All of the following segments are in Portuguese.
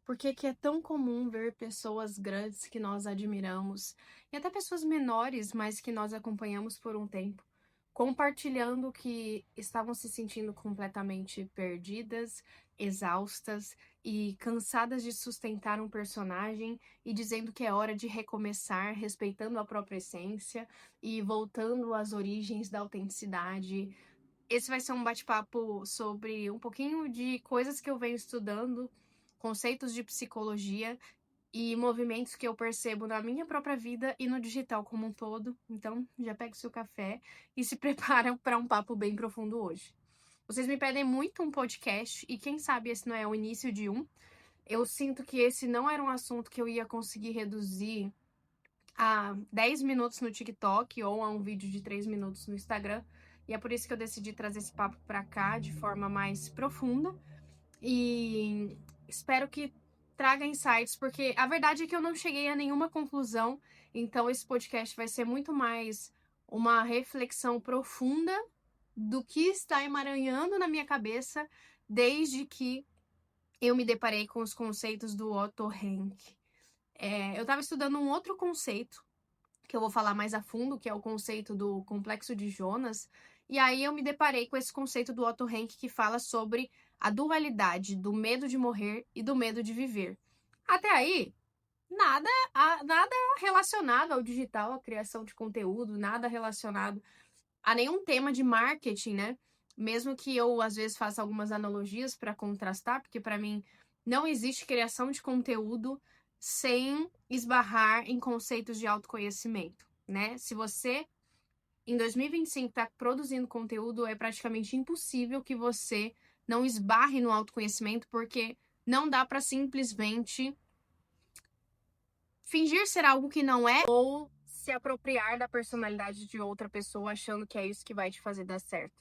Por que que é tão comum ver pessoas grandes que nós admiramos, e até pessoas menores, mas que nós acompanhamos por um tempo, compartilhando que estavam se sentindo completamente perdidas, exaustas e cansadas de sustentar um personagem e dizendo que é hora de recomeçar, respeitando a própria essência e voltando às origens da autenticidade. Esse vai ser um bate-papo sobre um pouquinho de coisas que eu venho estudando, conceitos de psicologia e movimentos que eu percebo na minha própria vida e no digital como um todo. Então, já pega o seu café e se prepara para um papo bem profundo hoje. Vocês me pedem muito um podcast e quem sabe esse não é o início de um. Eu sinto que esse não era um assunto que eu ia conseguir reduzir a 10 minutos no TikTok ou a um vídeo de 3 minutos no Instagram. E é por isso que eu decidi trazer esse papo para cá de forma mais profunda. E espero que traga insights, porque a verdade é que eu não cheguei a nenhuma conclusão. Então esse podcast vai ser muito mais uma reflexão profunda do que está emaranhando na minha cabeça desde que eu me deparei com os conceitos do Otto Rank. Eu estava estudando um outro conceito que eu vou falar mais a fundo, que é o conceito do complexo de Jonas. E aí eu me deparei com esse conceito do Otto Rank que fala sobre a dualidade do medo de morrer e do medo de viver. Até aí, nada relacionado ao digital, à criação de conteúdo, nada relacionado a nenhum tema de marketing, né? Mesmo que eu às vezes faça algumas analogias para contrastar, porque para mim não existe criação de conteúdo sem esbarrar em conceitos de autoconhecimento, né? Se você em 2025 está produzindo conteúdo, é praticamente impossível que você não esbarre no autoconhecimento, porque não dá para simplesmente fingir ser algo que não é ou se apropriar da personalidade de outra pessoa achando que é isso que vai te fazer dar certo.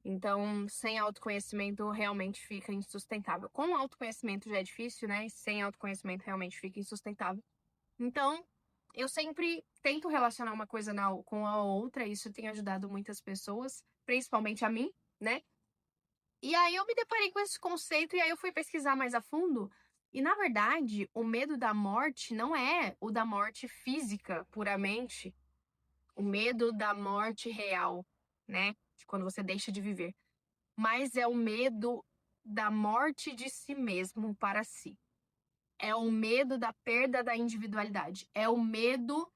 Então, sem autoconhecimento realmente fica insustentável. Com autoconhecimento já é difícil, né? E sem autoconhecimento realmente fica insustentável. Então, eu sempre tento relacionar uma coisa com a outra, isso tem ajudado muitas pessoas, principalmente a mim, né? E aí eu me deparei com esse conceito e aí eu fui pesquisar mais a fundo. E na verdade, o medo da morte não é o da morte física puramente, o medo da morte real, né? De quando você deixa de viver. Mas é o medo da morte de si mesmo para si. É o medo da perda da individualidade. É o medo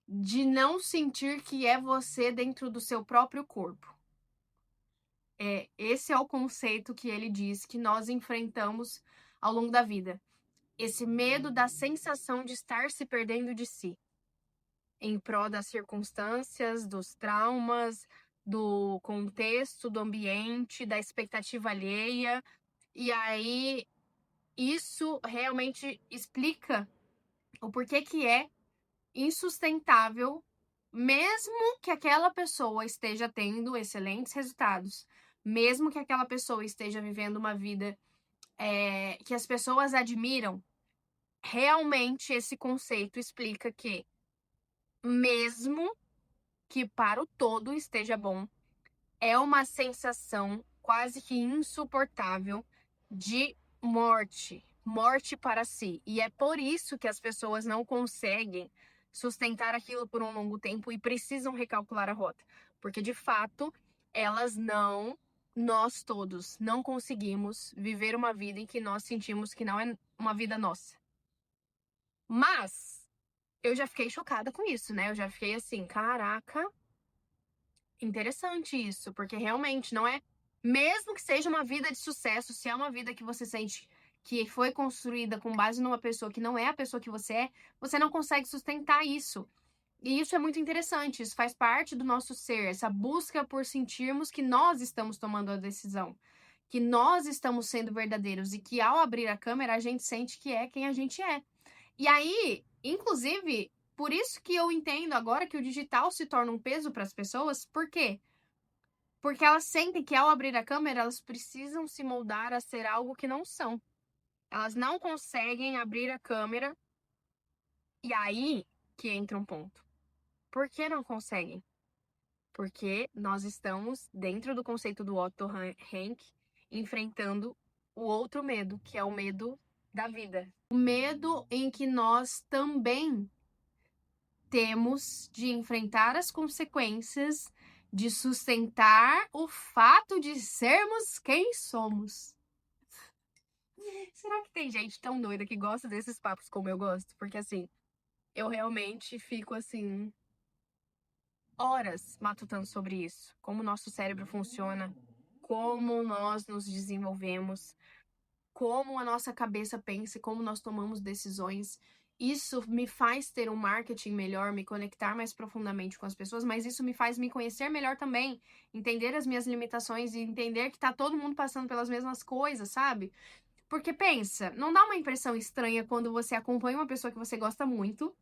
de não sentir que é você dentro do seu próprio corpo. Esse é o conceito que ele diz que nós enfrentamos ao longo da vida. Esse medo da sensação de estar se perdendo de si, em prol das circunstâncias, dos traumas, do contexto, do ambiente, da expectativa alheia. E aí, isso realmente explica o porquê que é insustentável, mesmo que aquela pessoa esteja tendo excelentes resultados, mesmo que aquela pessoa esteja vivendo uma vida que as pessoas admiram, realmente esse conceito explica que, mesmo que para o todo esteja bom, é uma sensação quase que insuportável de morte, morte para si. E é por isso que as pessoas não conseguem sustentar aquilo por um longo tempo e precisam recalcular a rota, porque de fato elas não, nós todos não conseguimos viver uma vida em que nós sentimos que não é uma vida nossa. Mas eu já fiquei chocada com isso, né? Eu já fiquei assim, caraca, interessante isso, porque realmente não é, mesmo que seja uma vida de sucesso, se é uma vida que você sente que foi construída com base numa pessoa que não é a pessoa que você não consegue sustentar isso. E isso é muito interessante, isso faz parte do nosso ser, essa busca por sentirmos que nós estamos tomando a decisão, que nós estamos sendo verdadeiros e que ao abrir a câmera a gente sente que é quem a gente é. E aí, inclusive, por isso que eu entendo agora que o digital se torna um peso para as pessoas, por quê? Porque elas sentem que ao abrir a câmera, elas precisam se moldar a ser algo que não são. Elas não conseguem abrir a câmera e aí que entra um ponto. Por que não conseguem? Porque nós estamos, dentro do conceito do Otto Rank, enfrentando o outro medo, que é o medo da vida. O medo em que nós também temos de enfrentar as consequências de sustentar o fato de sermos quem somos. Será que tem gente tão doida que gosta desses papos como eu gosto? Porque assim, eu realmente fico assim horas matutando sobre isso, como o nosso cérebro funciona, como nós nos desenvolvemos, como a nossa cabeça pensa e como nós tomamos decisões. Isso me faz ter um marketing melhor, me conectar mais profundamente com as pessoas, mas isso me faz me conhecer melhor também, entender as minhas limitações e entender que tá todo mundo passando pelas mesmas coisas, sabe? Porque pensa, não dá uma impressão estranha quando você acompanha uma pessoa que você gosta muito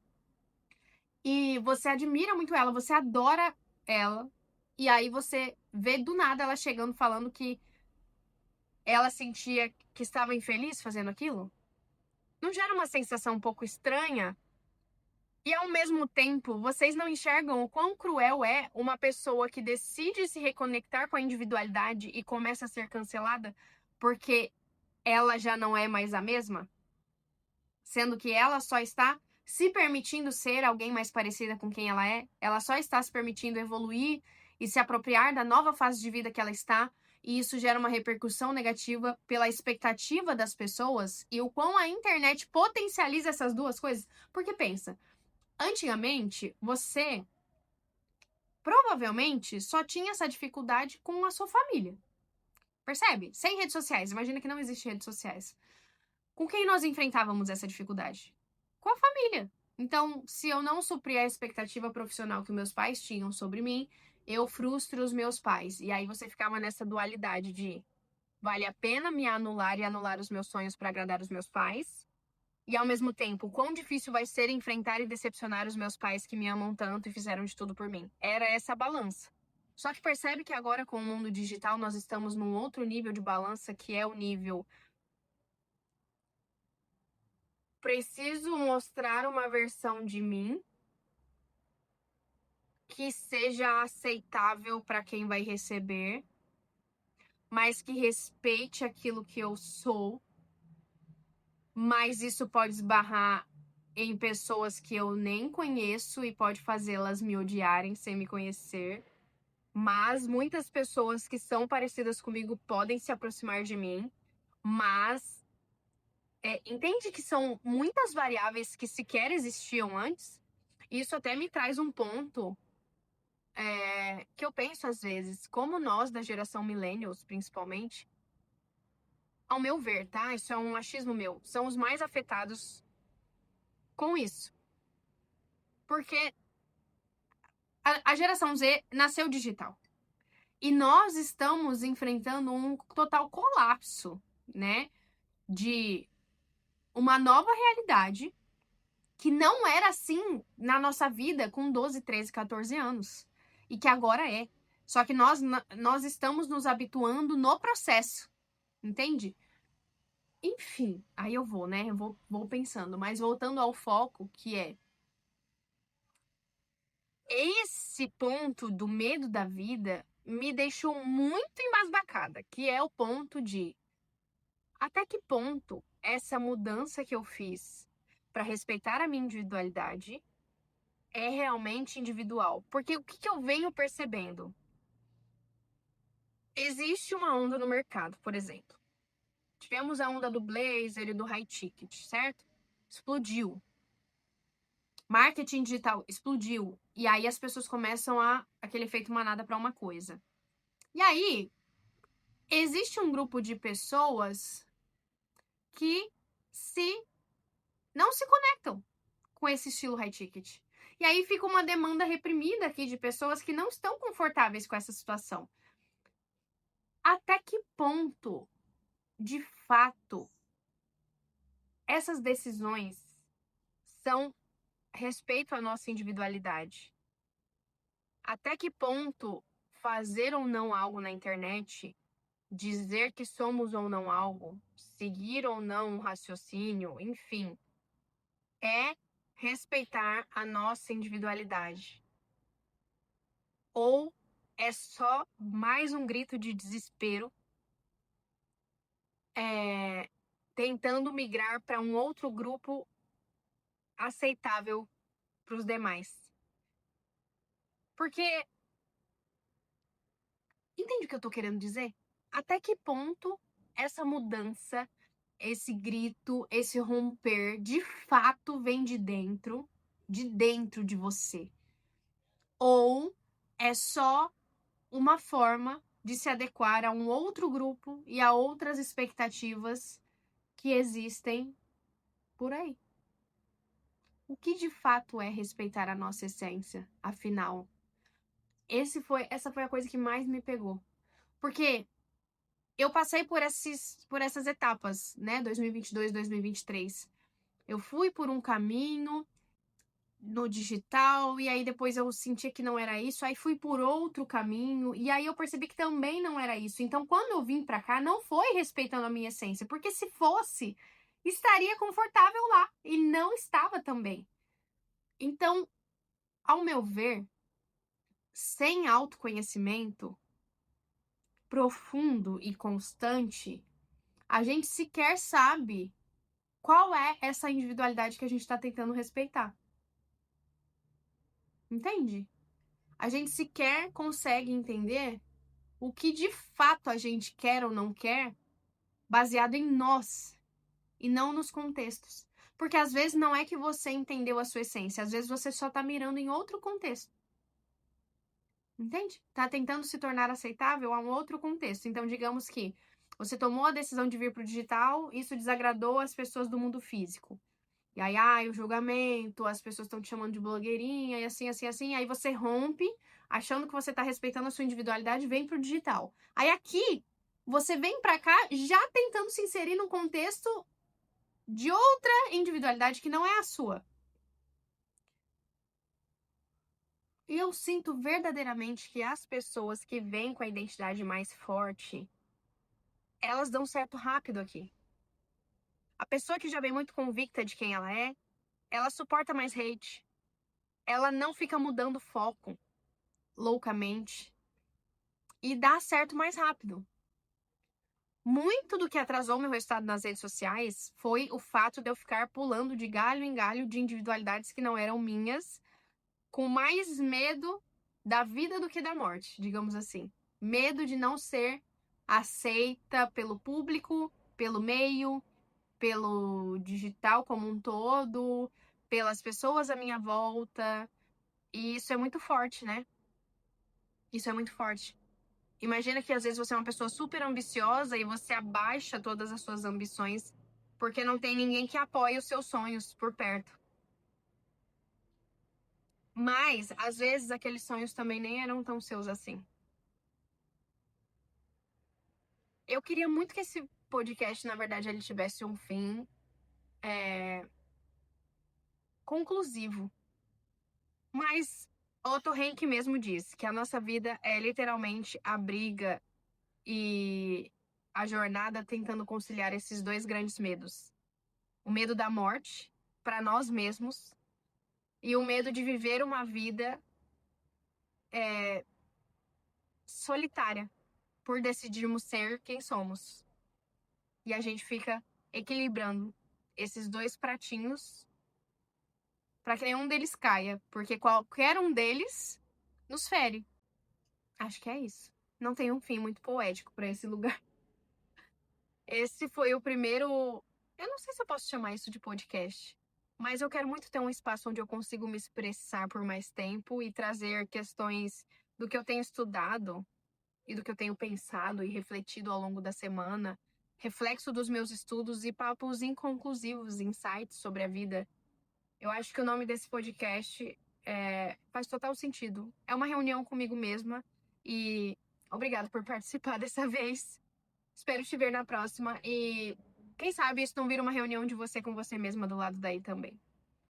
e você admira muito ela, você adora ela, e aí você vê do nada ela chegando falando que ela sentia que estava infeliz fazendo aquilo? Não gera uma sensação um pouco estranha? E ao mesmo tempo, vocês não enxergam o quão cruel é uma pessoa que decide se reconectar com a individualidade e começa a ser cancelada porque ela já não é mais a mesma? Sendo que ela só está se permitindo ser alguém mais parecida com quem ela só está se permitindo evoluir e se apropriar da nova fase de vida que ela está, e isso gera uma repercussão negativa pela expectativa das pessoas e o quão a internet potencializa essas duas coisas. Porque pensa, antigamente você provavelmente só tinha essa dificuldade com a sua família. Percebe? Sem redes sociais. Imagina que não existe redes sociais. Com quem nós enfrentávamos essa dificuldade? Com a família. Então, se eu não suprir a expectativa profissional que meus pais tinham sobre mim, eu frustro os meus pais. E aí você ficava nessa dualidade de vale a pena me anular e anular os meus sonhos para agradar os meus pais? E ao mesmo tempo, quão difícil vai ser enfrentar e decepcionar os meus pais que me amam tanto e fizeram de tudo por mim? Era essa balança. Só que percebe que agora com o mundo digital nós estamos num outro nível de balança, que é o nível preciso mostrar uma versão de mim que seja aceitável para quem vai receber, mas que respeite aquilo que eu sou. Mas isso pode esbarrar em pessoas que eu nem conheço e pode fazê-las me odiarem sem me conhecer. Mas muitas pessoas que são parecidas comigo podem se aproximar de mim. Mas entende que são muitas variáveis que sequer existiam antes? Isso até me traz um ponto que eu penso às vezes, como nós da geração millennials, principalmente, ao meu ver, tá? Isso é um achismo meu, são os mais afetados com isso. Porque a geração Z nasceu digital. E nós estamos enfrentando um total colapso, né? De uma nova realidade que não era assim na nossa vida com 12, 13, 14 anos. E que agora é. Só que nós estamos nos habituando no processo, entende? Enfim, aí eu vou, né? Eu vou pensando. Mas voltando ao foco, que é esse ponto do medo da vida me deixou muito embasbacada, que é o ponto de até que ponto essa mudança que eu fiz para respeitar a minha individualidade é realmente individual. Porque o que eu venho percebendo? Existe uma onda no mercado, por exemplo. Tivemos a onda do Blazer e do High Ticket, certo? Explodiu. Marketing digital explodiu. E aí as pessoas começam aquele efeito manada para uma coisa. E aí, existe um grupo de pessoas que se não se conectam com esse estilo high ticket. E aí fica uma demanda reprimida aqui de pessoas que não estão confortáveis com essa situação. Até que ponto, de fato, essas decisões são respeito à nossa individualidade? Até que ponto fazer ou não algo na internet, dizer que somos ou não algo, seguir ou não um raciocínio, enfim, é respeitar a nossa individualidade? Ou é só mais um grito de desespero tentando migrar para um outro grupo aceitável para os demais. Porque, entende o que eu tô querendo dizer? Até que ponto essa mudança, esse grito, esse romper, de fato vem de dentro de você? Ou é só uma forma de se adequar a um outro grupo e a outras expectativas que existem por aí? O que de fato é respeitar a nossa essência, afinal? Essa foi a coisa que mais me pegou. Porque eu passei por essas etapas, né? 2022, 2023. Eu fui por um caminho no digital, e aí depois eu sentia que não era isso, aí fui por outro caminho, e aí eu percebi que também não era isso. Então, quando eu vim pra cá, não foi respeitando a minha essência, porque se fosse, estaria confortável lá, e não estava também. Então, ao meu ver, sem autoconhecimento profundo e constante, a gente sequer sabe qual é essa individualidade que a gente está tentando respeitar. Entende? A gente sequer consegue entender o que de fato a gente quer ou não quer, baseado em nós e não nos contextos. Porque às vezes não é que você entendeu a sua essência, às vezes você só tá mirando em outro contexto. Entende? Tá tentando se tornar aceitável a um outro contexto. Então, digamos que você tomou a decisão de vir pro digital, isso desagradou as pessoas do mundo físico. E aí, o julgamento, as pessoas estão te chamando de blogueirinha, e assim, assim, assim. Aí você rompe, achando que você tá respeitando a sua individualidade, vem pro digital. Aí aqui, você vem pra cá já tentando se inserir num contexto de outra individualidade que não é a sua. E eu sinto verdadeiramente que as pessoas que vêm com a identidade mais forte, elas dão certo rápido aqui. A pessoa que já vem muito convicta de quem ela suporta mais hate. Ela não fica mudando foco loucamente e dá certo mais rápido. Muito do que atrasou meu resultado nas redes sociais foi o fato de eu ficar pulando de galho em galho de individualidades que não eram minhas, com mais medo da vida do que da morte, digamos assim. Medo de não ser aceita pelo público, pelo meio, pelo digital como um todo, pelas pessoas à minha volta. E isso é muito forte, né? Isso é muito forte. Imagina que às vezes você é uma pessoa super ambiciosa e você abaixa todas as suas ambições porque não tem ninguém que apoie os seus sonhos por perto. Mas, às vezes, aqueles sonhos também nem eram tão seus assim. Eu queria muito que esse podcast, na verdade, ele tivesse um fim conclusivo. Mas Otto Rank mesmo diz que a nossa vida é literalmente a briga e a jornada tentando conciliar esses dois grandes medos. O medo da morte para nós mesmos e o medo de viver uma vida solitária por decidirmos ser quem somos. E a gente fica equilibrando esses dois pratinhos para que nenhum deles caia, porque qualquer um deles nos fere. Acho que é isso. Não tem um fim muito poético para esse lugar. Esse foi o primeiro. Eu não sei se eu posso chamar isso de podcast, mas eu quero muito ter um espaço onde eu consigo me expressar por mais tempo e trazer questões do que eu tenho estudado e do que eu tenho pensado e refletido ao longo da semana, reflexo dos meus estudos e papos inconclusivos, insights sobre a vida. Eu acho que o nome desse podcast faz total sentido. É uma reunião comigo mesma e obrigado por participar dessa vez. Espero te ver na próxima e quem sabe isso não vira uma reunião de você com você mesma do lado daí também.